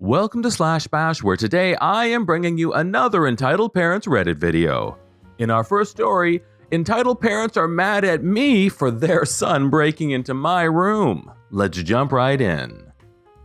Welcome to Slash Bash, where today I am bringing you another Entitled Parents Reddit video. In our first story, entitled parents are mad at me for their son breaking into my room. Let's jump right in.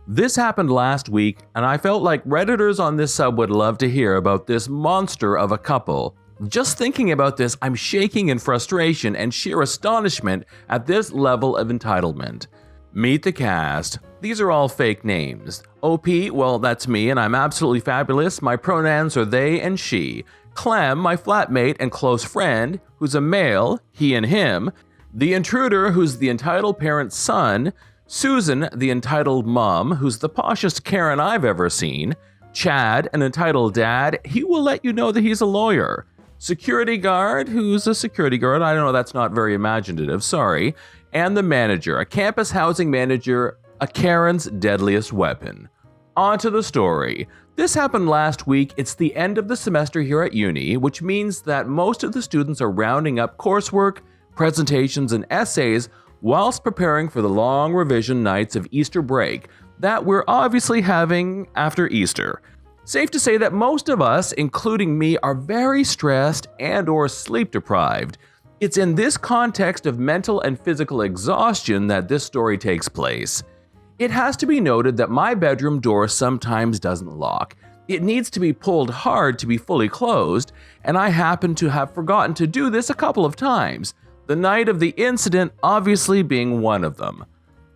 This happened last week, and I felt like Redditors on this sub would love to hear about this monster of a couple. Just thinking about this, I'm shaking in frustration and sheer astonishment at this level of entitlement. Meet the cast. These are all fake names. OP, well, that's me and I'm absolutely fabulous. My pronouns are they and she. Clem, my flatmate and close friend, who's a male, he and him. The intruder, who's the entitled parent's son. Susan, the entitled mom, who's the poshest Karen I've ever seen. Chad, an entitled dad. He will let you know that he's a lawyer. Security guard, who's a security guard. I don't know, that's not very imaginative, sorry. And the manager, a campus housing manager, a Karen's deadliest weapon. On to the story. This happened last week. It's the end of the semester here at uni, which means that most of the students are rounding up coursework, presentations, and essays whilst preparing for the long revision nights of Easter break that we're obviously having after Easter. Safe to say that most of us, including me, are very stressed and/or sleep deprived. It's in this context of mental and physical exhaustion that this story takes place. It has to be noted that my bedroom door sometimes doesn't lock. It needs to be pulled hard to be fully closed, and I happen to have forgotten to do this a couple of times, the night of the incident obviously being one of them.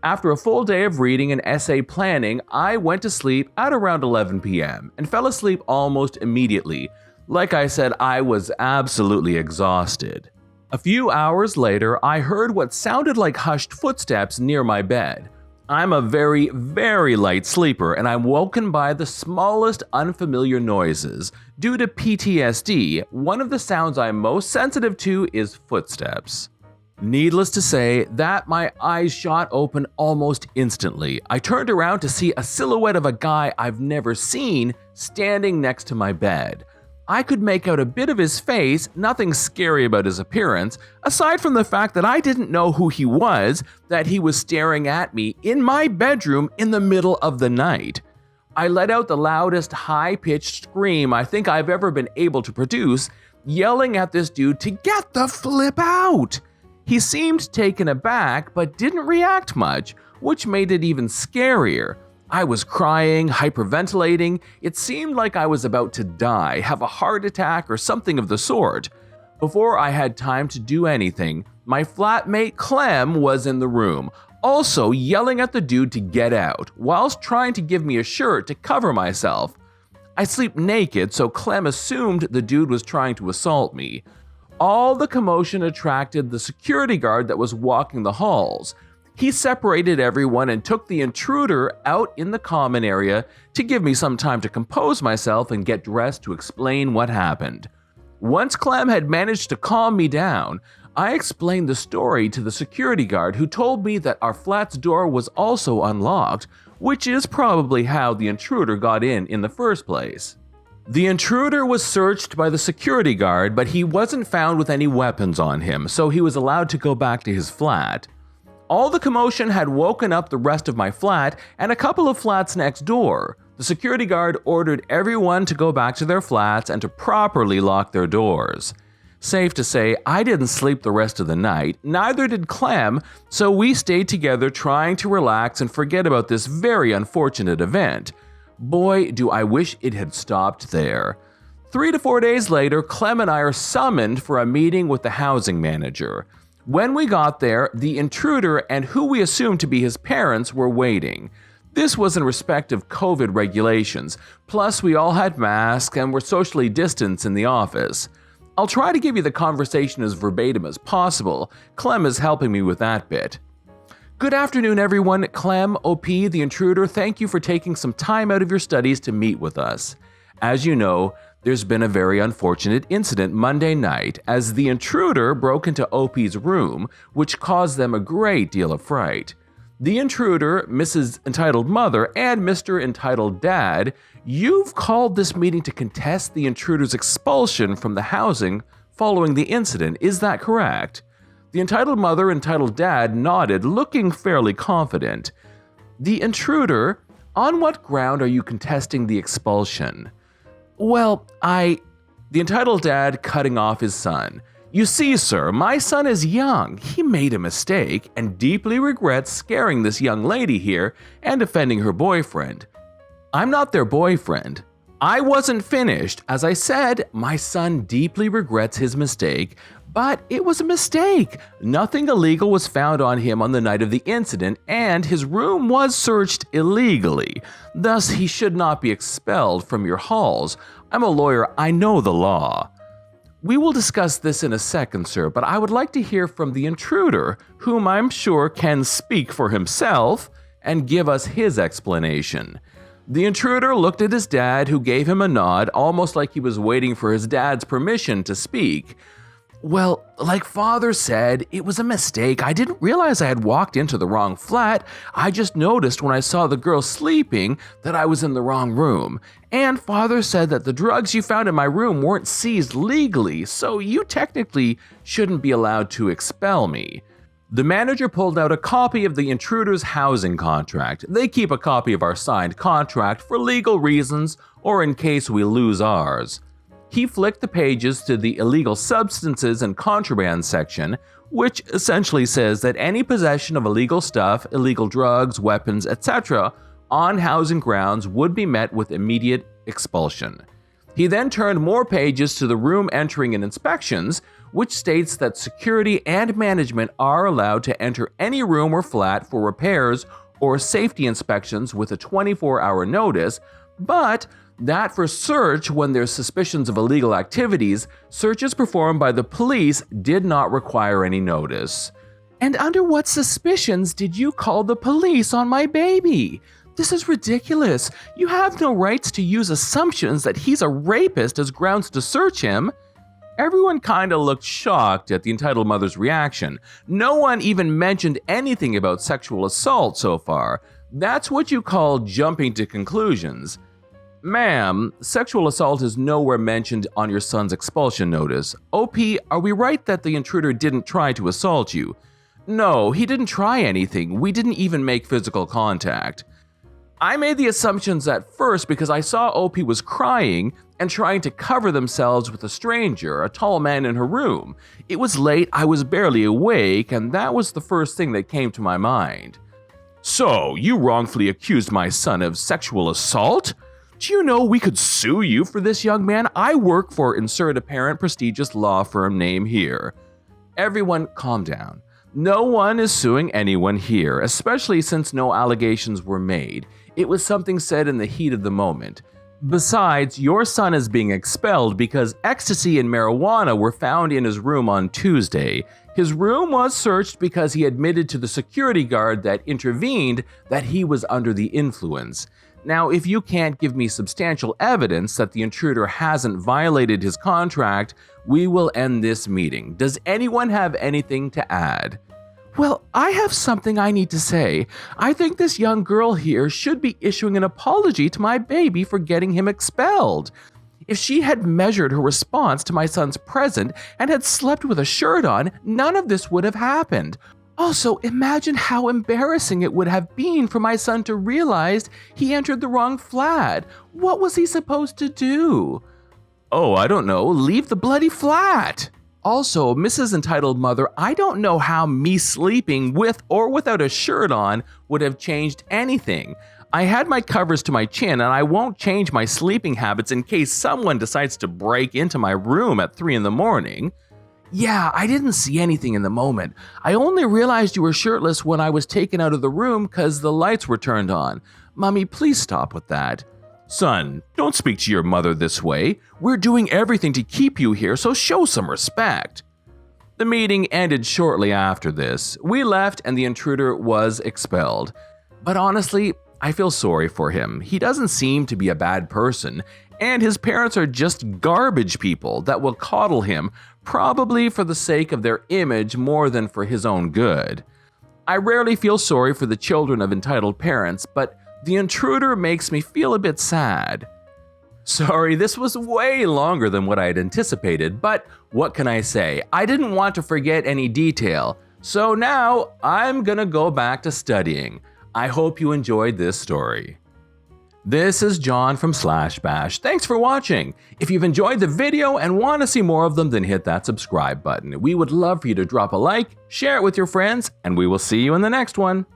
After a full day of reading and essay planning, I went to sleep at around 11 p.m. and fell asleep almost immediately. Like I said, I was absolutely exhausted. A few hours later, I heard what sounded like hushed footsteps near my bed. I'm a very, very light sleeper, and I'm woken by the smallest unfamiliar noises. Due to PTSD, one of the sounds I'm most sensitive to is footsteps. Needless to say, that my eyes shot open almost instantly. I turned around to see a silhouette of a guy I've never seen standing next to my bed. I could make out a bit of his face, nothing scary about his appearance, aside from the fact that I didn't know who he was, that he was staring at me in my bedroom in the middle of the night. I let out the loudest high-pitched scream I think I've ever been able to produce, yelling at this dude to get the flip out. He seemed taken aback but didn't react much, which made it even scarier. I was crying, hyperventilating. It seemed like I was about to die, have a heart attack or something of the sort. Before I had time to do anything, my flatmate Clem was in the room, also yelling at the dude to get out, whilst trying to give me a shirt to cover myself. I sleep naked, so Clem assumed the dude was trying to assault me. All the commotion attracted the security guard that was walking the halls. He separated everyone and took the intruder out in the common area to give me some time to compose myself and get dressed to explain what happened. Once Clem had managed to calm me down, I explained the story to the security guard, who told me that our flat's door was also unlocked, which is probably how the intruder got in the first place. The intruder was searched by the security guard, but he wasn't found with any weapons on him, so he was allowed to go back to his flat. All the commotion had woken up the rest of my flat and a couple of flats next door. The security guard ordered everyone to go back to their flats and to properly lock their doors. Safe to say, I didn't sleep the rest of the night, neither did Clem, so we stayed together trying to relax and forget about this very unfortunate event. Boy, do I wish it had stopped there. 3 to 4 days later, Clem and I are summoned for a meeting with the housing manager. When we got there, the intruder and who we assumed to be his parents were waiting. This was in respect of COVID regulations, plus we all had masks and were socially distanced in the office. I'll try to give you the conversation as verbatim as possible. Clem is helping me with that bit. Good afternoon, everyone. Clem, OP, the intruder, thank you for taking some time out of your studies to meet with us. As you know, there's been a very unfortunate incident Monday night as the intruder broke into OP's room, which caused them a great deal of fright. The intruder, Mrs. Entitled Mother, and Mr. Entitled Dad, you've called this meeting to contest the intruder's expulsion from the housing following the incident. Is that correct? The Entitled Mother, Entitled Dad nodded, looking fairly confident. The intruder, On what ground are you contesting the expulsion? Well, The entitled dad cutting off his son. You see, sir, my son is young. He made a mistake and deeply regrets scaring this young lady here and offending her boyfriend. I'm not their boyfriend. I wasn't finished. As I said, my son deeply regrets his mistake, but it was a mistake. Nothing illegal was found on him on the night of the incident, and his room was searched illegally. Thus, he should not be expelled from your halls. I'm a lawyer. I know the law. We will discuss this in a second, sir, but I would like to hear from the intruder, whom I'm sure can speak for himself and give us his explanation. The intruder looked at his dad, who gave him a nod, almost like he was waiting for his dad's permission to speak. Well, like father said, it was a mistake. I didn't realize I had walked into the wrong flat. I just noticed when I saw the girl sleeping that I was in the wrong room. And father said that the drugs you found in my room weren't seized legally, so you technically shouldn't be allowed to expel me. The manager pulled out a copy of the intruder's housing contract. They keep a copy of our signed contract for legal reasons or in case we lose ours. He flicked the pages to the illegal substances and contraband section, which essentially says that any possession of illegal stuff, illegal drugs, weapons, etc., on housing grounds would be met with immediate expulsion. He then turned more pages to the room entering and inspections, which states that security and management are allowed to enter any room or flat for repairs or safety inspections with a 24-hour notice, but that for search when there's suspicions of illegal activities, searches performed by the police did not require any notice. And under what suspicions did you call the police on my baby? This is ridiculous. You have no rights to use assumptions that he's a rapist as grounds to search him. Everyone kinda looked shocked at the entitled mother's reaction. No one even mentioned anything about sexual assault so far. That's what you call jumping to conclusions. Ma'am, sexual assault is nowhere mentioned on your son's expulsion notice. OP, are we right that the intruder didn't try to assault you? No, he didn't try anything. We didn't even make physical contact. I made the assumptions at first because I saw OP was crying and trying to cover themselves with a stranger, a tall man in her room. It was late, I was barely awake, and that was the first thing that came to my mind. So, you wrongfully accused my son of sexual assault? Do you know we could sue you for this, young man? I work for insert apparent prestigious law firm name here. Everyone, calm down. No one is suing anyone here, especially since no allegations were made. It was something said in the heat of the moment. Besides, your son is being expelled because ecstasy and marijuana were found in his room on Tuesday. His room was searched because he admitted to the security guard that intervened that he was under the influence. Now, if you can't give me substantial evidence that the intruder hasn't violated his contract, we will end this meeting. Does anyone have anything to add? Well, I have something I need to say. I think this young girl here should be issuing an apology to my baby for getting him expelled. If she had measured her response to my son's present and had slept with a shirt on, none of this would have happened. Also, imagine how embarrassing it would have been for my son to realize he entered the wrong flat. What was he supposed to do? Oh, I don't know. Leave the bloody flat. Also, Mrs. Entitled Mother, I don't know how me sleeping with or without a shirt on would have changed anything. I had my covers to my chin, and I won't change my sleeping habits in case someone decides to break into my room at 3 in the morning. Yeah, I didn't see anything in the moment. I only realized you were shirtless when I was taken out of the room because the lights were turned on. Mommy, please stop with that. Son, don't speak to your mother this way. We're doing everything to keep you here, so show some respect. The meeting ended shortly after this. We left and the intruder was expelled. But honestly, I feel sorry for him. He doesn't seem to be a bad person, and his parents are just garbage people that will coddle him, probably for the sake of their image more than for his own good. I rarely feel sorry for the children of entitled parents, but the intruder makes me feel a bit sad. Sorry, this was way longer than what I had anticipated, but what can I say? I didn't want to forget any detail, so now I'm gonna go back to studying. I hope you enjoyed this story. This is John from Slash Bash. Thanks for watching. If you've enjoyed the video and want to see more of them, then hit that subscribe button. We would love for you to drop a like, share it with your friends, and we will see you in the next one.